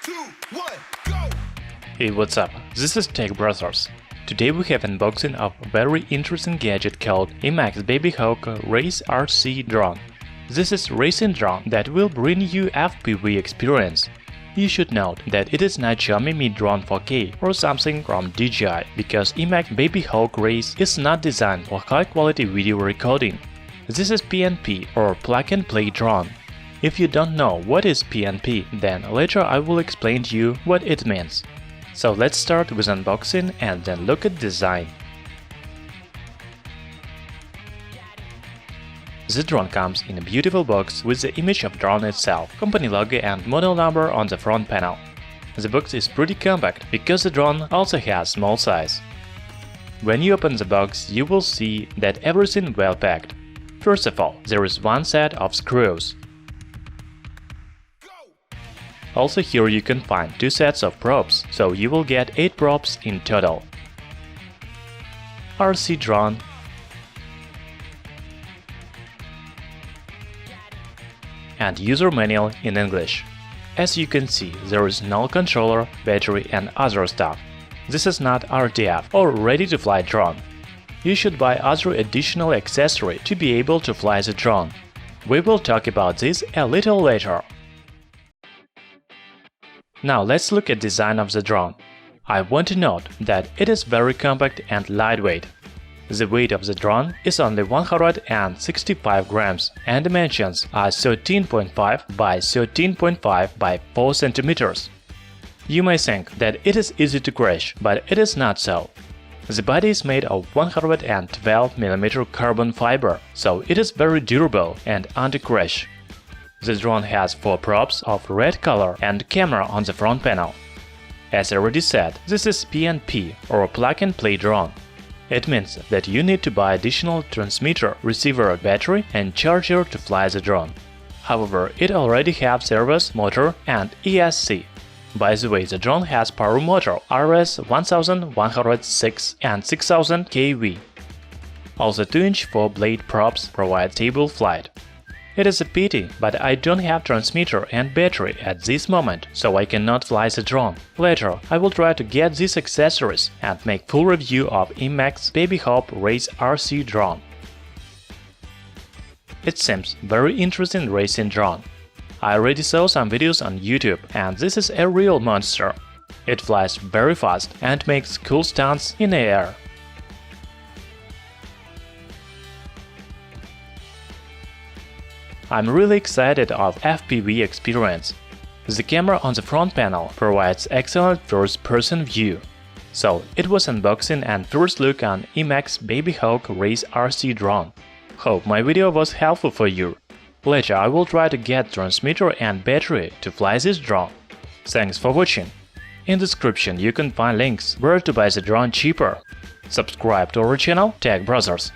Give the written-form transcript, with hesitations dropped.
2, 1, go! Hey, what's up? This is Tech Brothers. Today we have unboxing of a very interesting gadget called EMAX Babyhawk Race RC drone. This is racing drone that will bring you FPV experience. You should note that it is not Xiaomi Mi Drone 4K or something from DJI, because EMAX Babyhawk Race is not designed for high-quality video recording. This is PNP or plug-and-play drone. If you don't know what is PNP, then later I will explain to you what it means. So let's start with unboxing and then look at design. The drone comes in a beautiful box with the image of drone itself, company logo and model number on the front panel. The box is pretty compact because the drone also has small size. When you open the box, you will see that everything well packed. First of all, there is one set of screws. Also here you can find two sets of probes, so you will get 8 probes in total. RC drone, and user manual in English. As you can see, there is no controller, battery and other stuff. This is not RTF or ready-to-fly drone. You should buy other additional accessory to be able to fly the drone. We will talk about this a little later. Now let's look at design of the drone. I want to note that it is very compact and lightweight. The weight of the drone is only 165 grams and dimensions are 13.5 by 13.5 by 4 centimeters. You may think that it is easy to crash, but it is not so. The body is made of 112 mm carbon fiber, so it is very durable and anti-crash. The drone has 4 probes of red color and camera on the front panel. As I already said, this is PNP or plug-and-play drone. It means that you need to buy additional transmitter, receiver, battery and charger to fly the drone. However, it already has servos, motor and ESC. By the way, the drone has power motor RS 1106 and 6000 kV. Also 2-inch 4-blade probes provide stable flight. It is a pity, but I don't have transmitter and battery at this moment, so I cannot fly the drone. Later, I will try to get these accessories and make full review of EMAX Babyhawk Race RC drone. It seems very interesting racing drone. I already saw some videos on YouTube, and this is a real monster. It flies very fast and makes cool stunts in the air. I'm really excited of FPV experience. The camera on the front panel provides excellent first-person view. So, it was unboxing and first look on EMAX Babyhawk Race RC drone. Hope my video was helpful for you. Later I will try to get transmitter and battery to fly this drone. Thanks for watching. In the description you can find links where to buy the drone cheaper. Subscribe to our channel Tech Brothers.